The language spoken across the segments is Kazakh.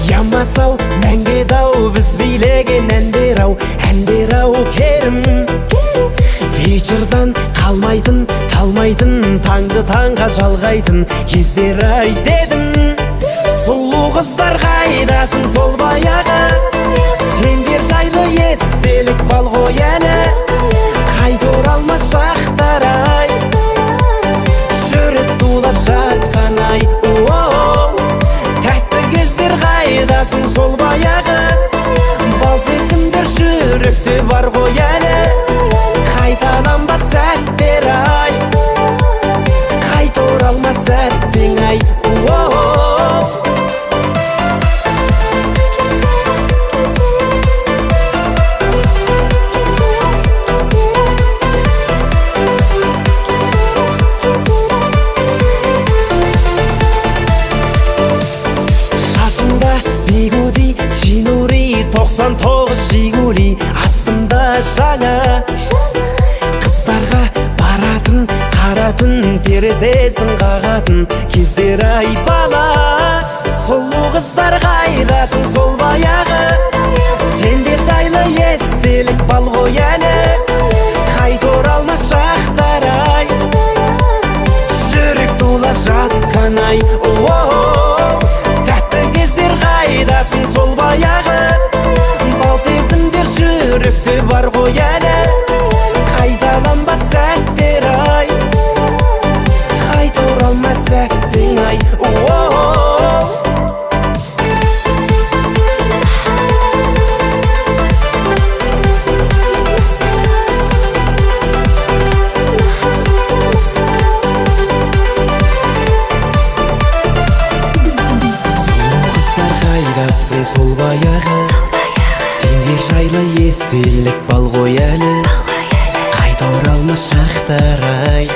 Ямасау мәңге дау біз билеген әндер ау керім. Вечердан қалмайтын таңды таңға жалғайтын кездер ай дедім. Сұлу қыздар қайдасың сол баяғы, сендер жайлы естелік бал ғой әлі. Қайта оралмас шақтар ай, жүрек тулап жатқан ай. Тәтті кездер қайдасың сол баяғы, бал сезімдер жүректе бар ғой әлі. Қайталанбас сәттер ай, қайта оралмас сәттің ай. Шашымда бигуди, чинури, 99 жигули, астымда жаңа. Қыздарға баратын, қаратын, терезесін қағатын кездер ай бала. Сұлу қыздар қайдасың сол баяғы, сендер жайлы естелік бал ғой әлі. Қайта оралмас шақтар ай, жүрек тулап жатқан ай. Тәтті кездер қайдасың сол баяғы, бал сезімдер жүректе бар ғой әлі. Қайталанбас сәттер ай, қайта оралмас сәттің ай. Қайдасың сол баяғы, сендер жайлы естелік бал ғой әлі. Қайта оралмас шақтар ай,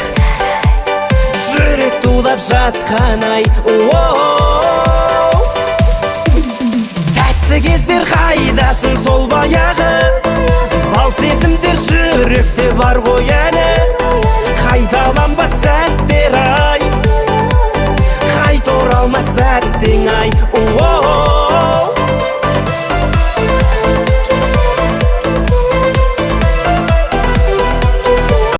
жүрек тулап жатқан ай. Тәтті кездер қайдасың сол баяғы, бал сезімдер жүректе бар ғой әлі.